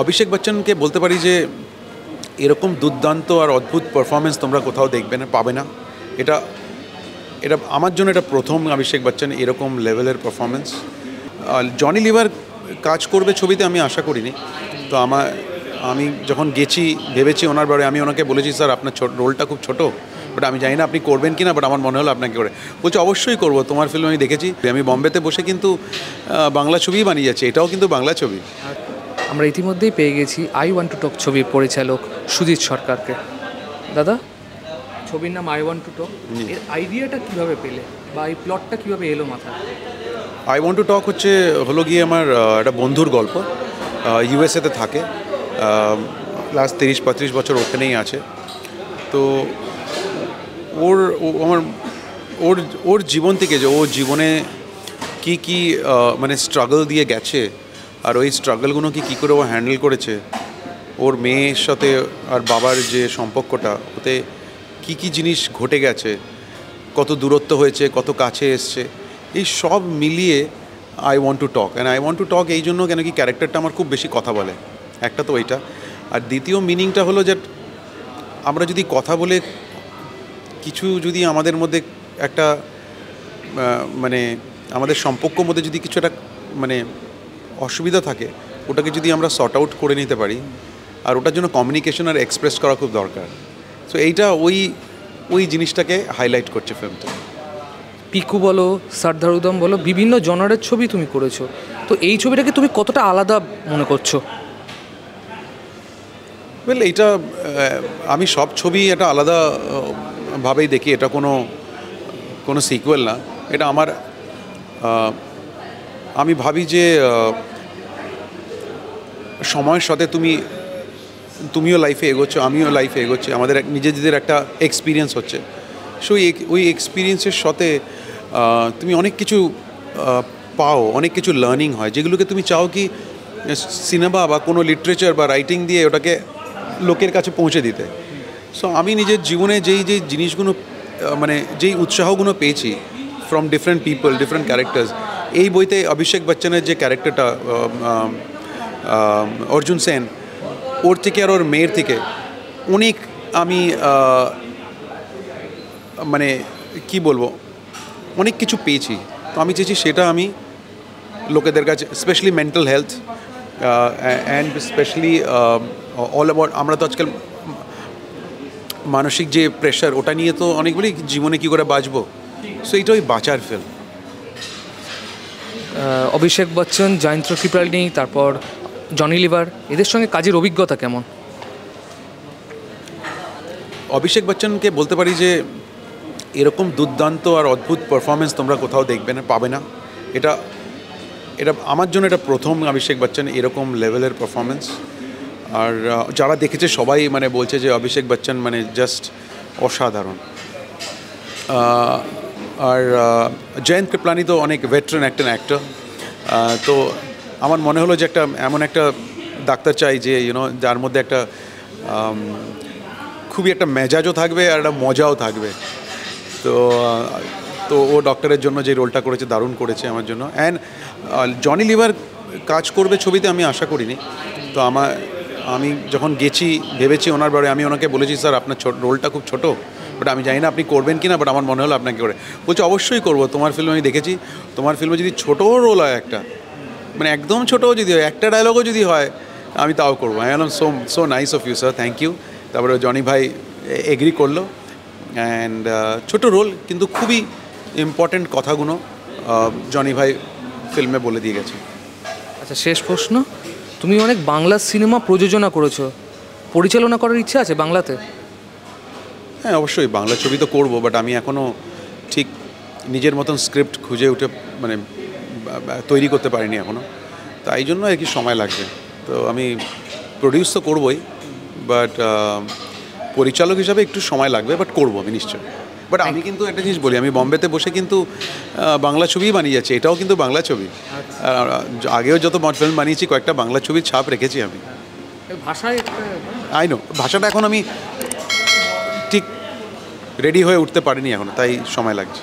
অভিষেক বচ্চনকে বলতে পারি যে এরকম দুর্দান্ত আর অদ্ভুত পারফরমেন্স তোমরা কোথাও দেখবে না, পাবে না। এটা এটা আমার জন্য এটা প্রথম অভিষেক বচ্চন এরকম লেভেলের পারফরমেন্স। জনি লিভার কাজ করবে ছবিতে আমি আশা করিনি। তো আমি যখন গেছি ভেবেছি ওনার বারে, আমি ওনাকে বলেছি স্যার আপনার রোলটা খুব ছোটো, বাট আমি জানি না আপনি করবেন কি না, বাট আমার মনে হলো আপনাকে করে। বলছে অবশ্যই করবো, তোমার ফিল্ম আমি দেখেছি। আমি বম্বেতে বসে কিন্তু বাংলা ছবিই বানিয়ে যাচ্ছি, এটাও কিন্তু বাংলা ছবি। আমরা ইতিমধ্যেই পেয়ে গেছি আই ওয়ান্ট টু টক ছবির পরিচালক সুজিত সরকারকে। দাদা, ছবির নাম আই ওয়ান্ট টু টক, এর আইডিয়াটা কীভাবে পেলে বা এই প্লটটা কীভাবে এলো মাথায়? আই ওয়ান্ট টু টক হলো গিয়ে আমার একটা বন্ধুর গল্প। ইউএসএতে থাকে, লাস্ট 30-35 বছর ওখানেই আছে। তো ওর জীবন থেকে যে ও জীবনে কি মানে স্ট্রাগল দিয়ে গেছে, আর ওই স্ট্রাগলগুলোকে কী করে ও হ্যান্ডেল করেছে, ওর মেয়ের সাথে আর বাবার যে সম্পর্কটা, ওতে কি জিনিস ঘটে গেছে, কত দূরত্ব হয়েছে, কত কাছে এসছে, এই সব মিলিয়ে I want to talk. And I want to talk এই জন্য কেন কি ক্যারেক্টারটা আমার খুব বেশি কথা বলে, একটা তো ওইটা। আর দ্বিতীয় মিনিংটা হলো যে আমরা যদি কথা বলে কিছু যদি আমাদের মধ্যে একটা মানে আমাদের সম্পর্কের মধ্যে যদি কিছু একটা মানে অসুবিধা থাকে, ওটাকে যদি আমরা সর্ট আউট করে নিতে পারি, আর ওটার জন্য কমিউনিকেশন আর এক্সপ্রেস করা খুব দরকার। সো এইটা ওই জিনিসটাকে হাইলাইট করছে ফিল্মটা। পিকু বলো, সর্দার উদম বলো, বিভিন্ন জনারের ছবি তুমি করেছো, তো এই ছবিটাকে তুমি কতটা আলাদা মনে করছো? ওয়েল, এইটা আমি সব ছবি এটা আলাদাভাবেই দেখি, এটা কোনো সিকুয়েল না। এটা আমি ভাবি যে সময়ের সাথে তুমিও লাইফে এগোচ্ছ, আমিও লাইফে এগোচ্ছি, আমাদের নিজেদের একটা এক্সপিরিয়েন্স হচ্ছে। সো ওই এক্সপিরিয়েন্সের সাথে তুমি অনেক কিছু পাও, অনেক কিছু লার্নিং হয়, যেগুলোকে তুমি চাও কি সিনেমা বা কোনো লিটারেচার বা রাইটিং দিয়ে ওটাকে লোকের কাছে পৌঁছে দিতে। সো আমি নিজের জীবনে যেই জিনিসগুলো মানে যেই উৎসাহগুলো পেয়েছি from different people, different characters, এই বইতে অভিষেক বচ্চনের যে ক্যারেক্টারটা অর্জুন সেন, ওর থেকে আর ওর মেয়ের থেকে অনেক আমি মানে কি বলবো, অনেক কিছু পেয়েছি। তো আমি চেয়েছি সেটা আমি লোকেদের কাছে, specially mental health and specially all about, আমরা তো আজকাল মানসিক যে প্রেশার, ওটা নিয়ে তো অনেকগুলি জীবনে কী করে বাঁচবো, সো এইটা ওই বাঁচার ফিল্ম। অভিষেক বচ্চন, জয়ন্ত কৃপালিনী, তারপর জনি লিভার, এদের সঙ্গে কাজের অভিজ্ঞতা কেমন? অভিষেক বচ্চনকে বলতে পারি যে এরকম দুর্দান্ত আর অদ্ভুত পারফরমেন্স তোমরা কোথাও দেখবে না, পাবে না। এটা আমার জন্য এটা প্রথম অভিষেক বচ্চন এরকম লেভেলের পারফরমেন্স। আর যারা দেখেছে সবাই মানে বলছে যে অভিষেক বচ্চন মানে জাস্ট অসাধারণ। আর জয়ন্ত কৃপলানি তো অনেক ভেটারান অ্যাক্টর। তো আমার মনে হলো যে এমন একটা ডাক্তার চাই যে যার মধ্যে একটা খুবই একটা মেজাজও থাকবে আর একটা মজাও থাকবে। তো ও ডক্টরের জন্য যে রোলটা করেছে দারুণ করেছে আমার জন্য। অ্যান্ড জনি লিভার কাজ করবে ছবিতে আমি আশা করিনি। তো আমি যখন গেছি ভেবেছি ওনার বারে, আমি ওনাকে বলেছি স্যার আপনার রোলটা খুব ছোটো, বাট আমি জানি না আপনি করবেন কি না, বাট আমার মনে হলো আপনাকে করে। বলছে অবশ্যই করবো, তোমার ফিল্ম আমি দেখেছি, তোমার ফিল্মে যদি ছোটোও রোল হয় একটা, মানে একদম ছোটোও যদি হয়, একটা ডায়লগও যদি হয়, আমি তাও করবো। আমি বললাম so nice of you sir, thank you. তারপরে জনি ভাই এগ্রি করলো। অ্যান্ড ছোটো রোল কিন্তু খুবই ইম্পর্ট্যান্ট কথাগুলো জনি ভাই ফিল্মে বলে দিয়ে গেছে। আচ্ছা, শেষ প্রশ্ন, তুমি অনেক বাংলা সিনেমা প্রযোজনা করেছো, পরিচালনা করার ইচ্ছা আছে বাংলাতে? হ্যাঁ, অবশ্যই বাংলা ছবি তো করবো, বাট আমি এখনও ঠিক নিজের মতন স্ক্রিপ্ট খুঁজে উঠে মানে তৈরি করতে পারিনি এখনও, তাই জন্য আর কি সময় লাগবে। তো আমি প্রডিউস তো করবোই, বাট পরিচালক হিসাবে একটু সময় লাগবে, বাট করবো আমি নিশ্চয়। বাট আমি কিন্তু একটা জিনিস বলি, আমি বম্বেতে বসে কিন্তু বাংলা ছবিই বানিয়ে যাচ্ছি, এটাও কিন্তু বাংলা ছবি। আর আগেও যত ফিল্ম বানিয়েছি কয়েকটা বাংলা ছবির ছাপ রেখেছি আমি। ভাষায় নো, ভাষাটা এখন আমি ঠিক রেডি হয়ে উঠতে পারিনি এখনো, তাই সময় লাগছে।